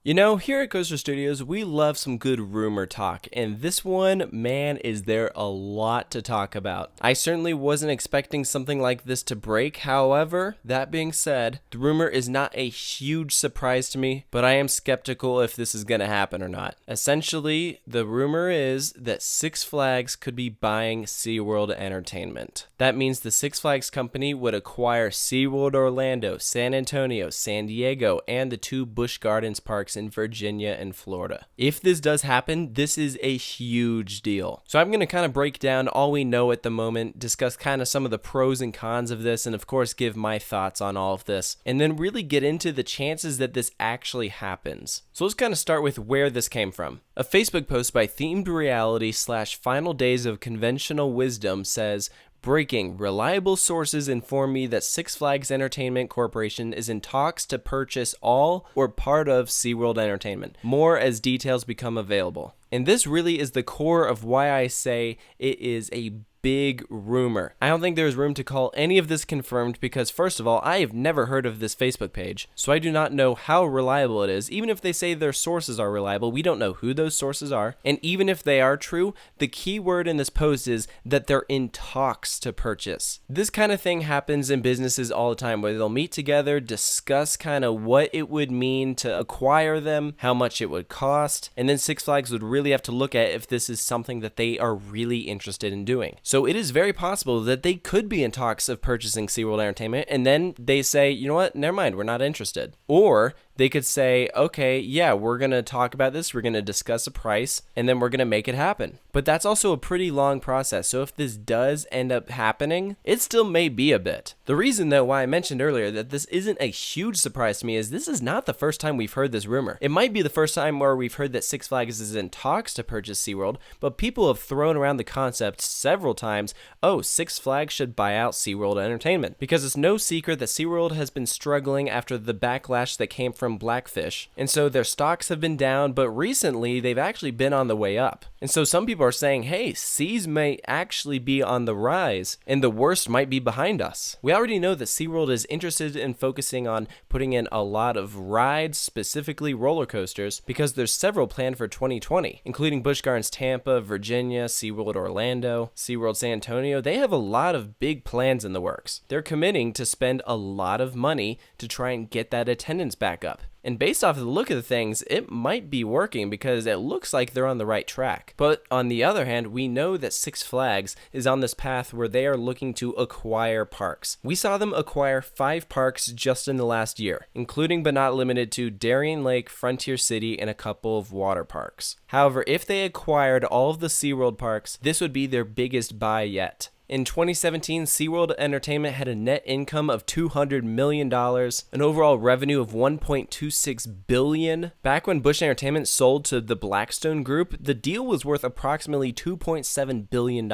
You know, here at Coaster Studios, we love some good rumor talk, and this one, man, is there a lot to talk about. I certainly wasn't expecting something like this to break. However, that being said, the rumor is not a huge surprise to me, but I am skeptical if this is going to happen or not. Essentially, the rumor is that Six Flags could be buying SeaWorld Entertainment. That means the Six Flags company would acquire SeaWorld Orlando, San Antonio, San Diego, and the two Busch Gardens parks in Virginia and Florida. If this does happen, this is a huge deal. So I'm going to kind of break down all we know at the moment, discuss kind of some of the pros and cons of this, and of course give my thoughts on all of this, and then really get into the chances that this actually happens. So let's kind of start with where this came from. A Facebook post by Themed Reality / Final Days of Conventional Wisdom says, "Breaking. Reliable sources inform me that Six Flags Entertainment Corporation is in talks to purchase all or part of SeaWorld Entertainment. More as details become available." And this really is the core of why I say it is a big rumor. I don't think there's room to call any of this confirmed because, first of all, I have never heard of this Facebook page, so I do not know how reliable it is. Even if they say their sources are reliable, we don't know who those sources are. And even if they are true, the key word in this post is that they're in talks to purchase. This kind of thing happens in businesses all the time where they'll meet together, discuss kind of what it would mean to acquire them, how much it would cost, and then Six Flags would really have to look at if this is something that they are really interested in doing. So it is very possible that they could be in talks of purchasing SeaWorld Entertainment, and then they say, you know what, never mind, we're not interested. Or they could say, okay, yeah, we're going to talk about this, we're going to discuss a price, and then we're going to make it happen. But that's also a pretty long process, so if this does end up happening, it still may be a bit. The reason, though, why I mentioned earlier that this isn't a huge surprise to me is this is not the first time we've heard this rumor. It might be the first time where we've heard that Six Flags is in talks to purchase SeaWorld, but people have thrown around the concept several times, oh, Six Flags should buy out SeaWorld Entertainment. Because it's no secret that SeaWorld has been struggling after the backlash that came from Blackfish, and so their stocks have been down, but recently they've actually been on the way up. And so some people are saying, hey, Seas may actually be on the rise, and the worst might be behind us. We already know that SeaWorld is interested in focusing on putting in a lot of rides, specifically roller coasters, because there's several planned for 2020, including Busch Gardens Tampa, Virginia, SeaWorld Orlando, SeaWorld San Antonio. They have a lot of big plans in the works. They're committing to spend a lot of money to try and get that attendance back up. And based off of the look of the things, it might be working because it looks like they're on the right track. But on the other hand, we know that Six Flags is on this path where they are looking to acquire parks. We saw them acquire 5 parks just in the last year, including but not limited to Darien Lake, Frontier City, and a couple of water parks. However, if they acquired all of the SeaWorld parks, this would be their biggest buy yet. In 2017, SeaWorld Entertainment had a net income of $200 million, an overall revenue of $1.26 billion. Back when Busch Entertainment sold to the Blackstone Group, the deal was worth approximately $2.7 billion.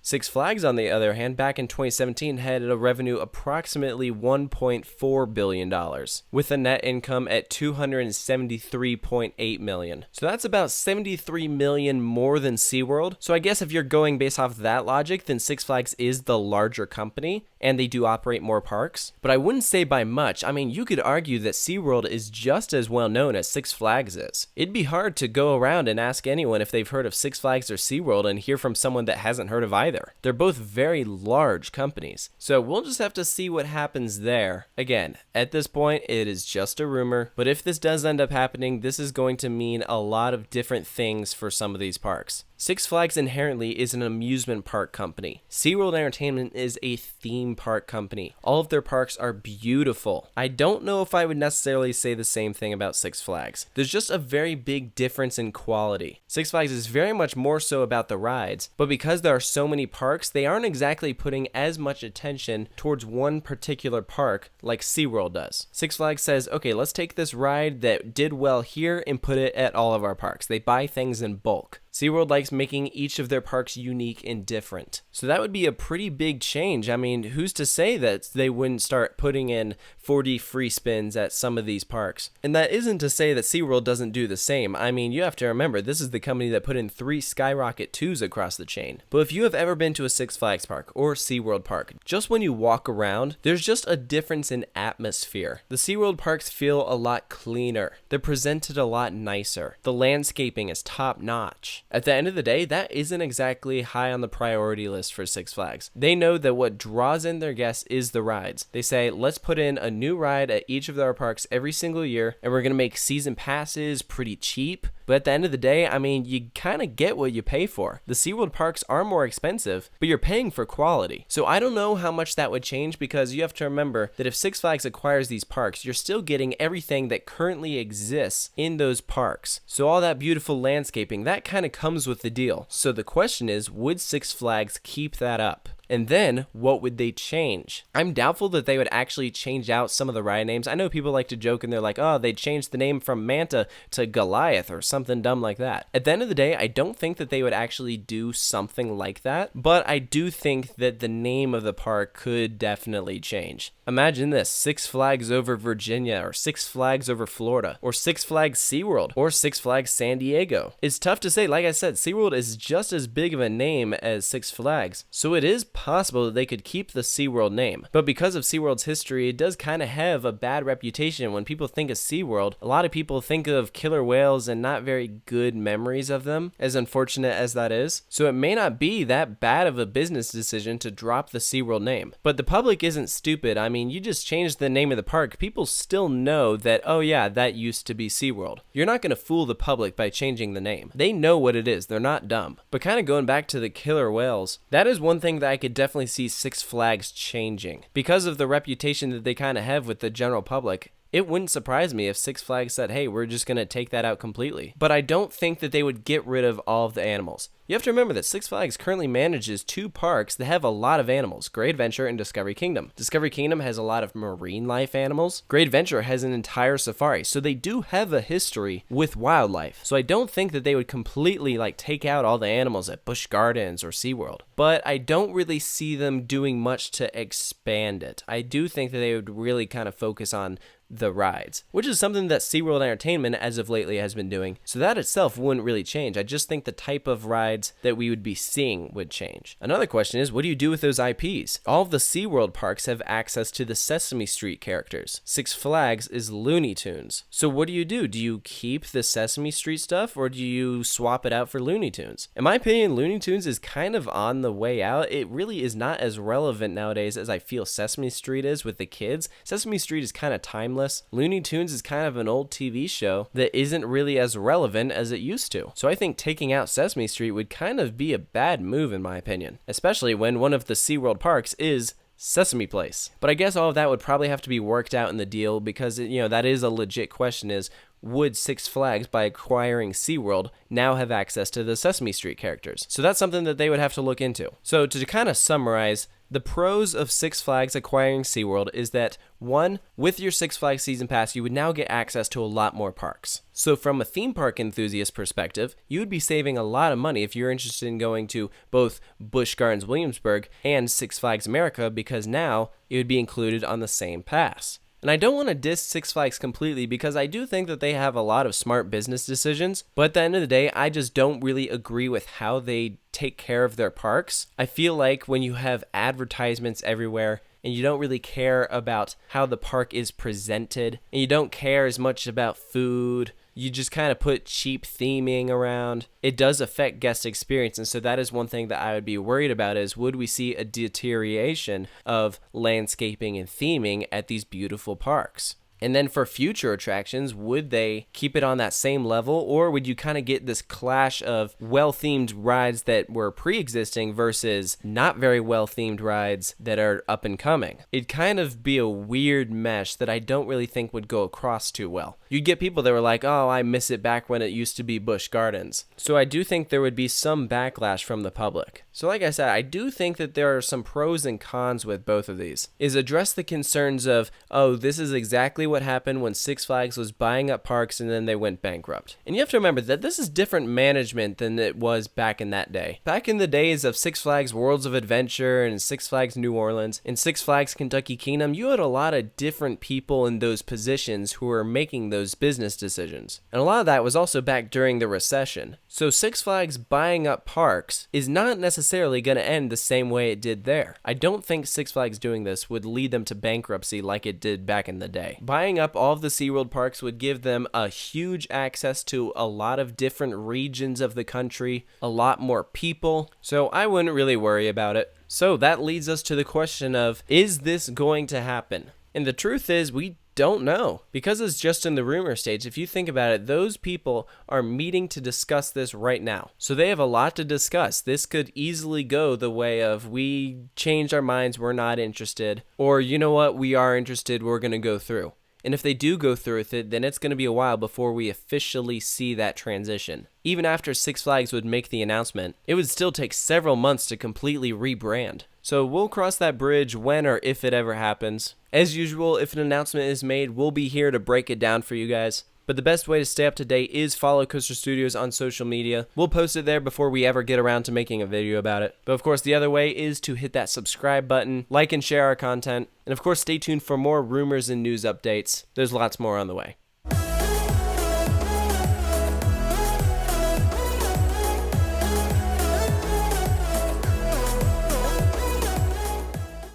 Six Flags, on the other hand, back in 2017 had a revenue approximately $1.4 billion, with a net income at $273.8 million. So that's about $73 million more than SeaWorld. So I guess if you're going based off that logic, then Six Flags is the larger company, and they do operate more parks, but I wouldn't say by much. I mean, you could argue that SeaWorld is just as well known as Six Flags is. It'd be hard to go around and ask anyone if they've heard of Six Flags or SeaWorld and hear from someone that hasn't heard of either. They're both very large companies, so we'll just have to see what happens there. Again, at this point, it is just a rumor, but if this does end up happening, this is going to mean a lot of different things for some of these parks. Six Flags inherently is an amusement park company. SeaWorld Entertainment is a theme park company. All of their parks are beautiful. I don't know if I would necessarily say the same thing about Six Flags. There's just a very big difference in quality. Six Flags is very much more so about the rides, but because there are so many parks, they aren't exactly putting as much attention towards one particular park like SeaWorld does. Six Flags says, okay, let's take this ride that did well here and put it at all of our parks. They buy things in bulk. SeaWorld likes making each of their parks unique and different. So that would be a pretty big change. I mean, who's to say that they wouldn't start putting in 4D free spins at some of these parks? And that isn't to say that SeaWorld doesn't do the same. I mean, you have to remember, this is the company that put in 3 Skyrocket 2s across the chain. But if you have ever been to a Six Flags park or SeaWorld park, just when you walk around, there's just a difference in atmosphere. The SeaWorld parks feel a lot cleaner. They're presented a lot nicer. The landscaping is top notch. At the end of the day, that isn't exactly high on the priority list for Six Flags. They know that what draws in their guests is the rides. They say, let's put in a new ride at each of our parks every single year, and we're going to make season passes pretty cheap. But at the end of the day, I mean, you kind of get what you pay for. The SeaWorld parks are more expensive, but you're paying for quality. So I don't know how much that would change, because you have to remember that if Six Flags acquires these parks, you're still getting everything that currently exists in those parks. So all that beautiful landscaping, that kind of comes with the deal. So the question is, would Six Flags keep that up? And then, what would they change? I'm doubtful that they would actually change out some of the ride names. I know people like to joke and they're like, oh, they changed the name from Manta to Goliath or something dumb like that. At the end of the day, I don't think that they would actually do something like that, but I do think that the name of the park could definitely change. Imagine this, Six Flags over Virginia, or Six Flags over Florida, or Six Flags SeaWorld, or Six Flags San Diego. It's tough to say. Like I said, SeaWorld is just as big of a name as Six Flags, so it is possible that they could keep the SeaWorld name. But because of SeaWorld's history, it does kind of have a bad reputation. When people think of SeaWorld, a lot of people think of killer whales and not very good memories of them, as unfortunate as that is. So it may not be that bad of a business decision to drop the SeaWorld name. But the public isn't stupid. I mean, you just changed the name of the park. People still know that, oh yeah, that used to be SeaWorld. You're not going to fool the public by changing the name. They know what it is. They're not dumb. But kind of going back to the killer whales, that is one thing that I could definitely see Six Flags changing. Because of the reputation that they kind of have with the general public, it wouldn't surprise me if Six Flags said, hey, we're just going to take that out completely. But I don't think that they would get rid of all of the animals. You have to remember that Six Flags currently manages 2 parks that have a lot of animals, Great Adventure and Discovery Kingdom. Discovery Kingdom has a lot of marine life animals. Great Adventure has an entire safari, so they do have a history with wildlife. So I don't think that they would completely take out all the animals at Busch Gardens or SeaWorld. But I don't really see them doing much to expand it. I do think that they would really kind of focus on the rides, which is something that SeaWorld Entertainment as of lately has been doing. So that itself wouldn't really change. I just think the type of rides that we would be seeing would change. Another question is, what do you do with those IPs? All of the SeaWorld parks have access to the Sesame Street characters. Six Flags is Looney Tunes. So what do? Do you keep the Sesame Street stuff, or do you swap it out for Looney Tunes? In my opinion, Looney Tunes is kind of on the way out. It really is not as relevant nowadays as I feel Sesame Street is with the kids. Sesame Street is kind of timeless. Looney Tunes is kind of an old TV show that isn't really as relevant as it used to. So I think taking out Sesame Street would kind of be a bad move in my opinion, especially when one of the SeaWorld parks is Sesame Place. But I guess all of that would probably have to be worked out in the deal, because that is a legit question, is would Six Flags, by acquiring SeaWorld, now have access to the Sesame Street characters? So that's something that they would have to look into. So to kind of summarize, the pros of Six Flags acquiring SeaWorld is that, 1, with your Six Flags Season Pass, you would now get access to a lot more parks. So from a theme park enthusiast perspective, you would be saving a lot of money if you're interested in going to both Busch Gardens Williamsburg and Six Flags America, because now it would be included on the same pass. And I don't want to diss Six Flags completely, because I do think that they have a lot of smart business decisions, but at the end of the day, I just don't really agree with how they take care of their parks. I feel like when you have advertisements everywhere, and you don't really care about how the park is presented, and you don't care as much about food, you just kind of put cheap theming around, it does affect guest experience. And so that is one thing that I would be worried about, is would we see a deterioration of landscaping and theming at these beautiful parks? And then for future attractions, would they keep it on that same level, or would you kind of get this clash of well-themed rides that were pre-existing versus not very well-themed rides that are up and coming? It'd kind of be a weird mesh that I don't really think would go across too well. You'd get people that were like, oh, I miss it back when it used to be Busch Gardens. So I do think there would be some backlash from the public. So like I said, I do think that there are some pros and cons with both of these. Is address the concerns of, oh, this is exactly what happened when Six Flags was buying up parks and then they went bankrupt. And you have to remember that this is different management than it was back in that day. Back in the days of Six Flags Worlds of Adventure and Six Flags New Orleans and Six Flags Kentucky Kingdom, you had a lot of different people in those positions who were making those business decisions. And a lot of that was also back during the recession. So Six Flags buying up parks is not necessarily going to end the same way it did there. I don't think Six Flags doing this would lead them to bankruptcy like it did back in the day. Buying up all of the SeaWorld parks would give them a huge access to a lot of different regions of the country, a lot more people, so I wouldn't really worry about it. So that leads us to the question of, is this going to happen? And the truth is, we don't know. Because it's just in the rumor stage, if you think about it, those people are meeting to discuss this right now. So they have a lot to discuss. This could easily go the way of, we changed our minds, we're not interested. Or, you know what, we are interested, we're going to go through. And if they do go through with it, then it's going to be a while before we officially see that transition. Even after Six Flags would make the announcement, it would still take several months to completely rebrand. So we'll cross that bridge when or if it ever happens. As usual, if an announcement is made, we'll be here to break it down for you guys. But the best way to stay up to date is follow Coaster Studios on social media. We'll post it there before we ever get around to making a video about it. But of course, the other way is to hit that subscribe button, like and share our content, and of course, stay tuned for more rumors and news updates. There's lots more on the way.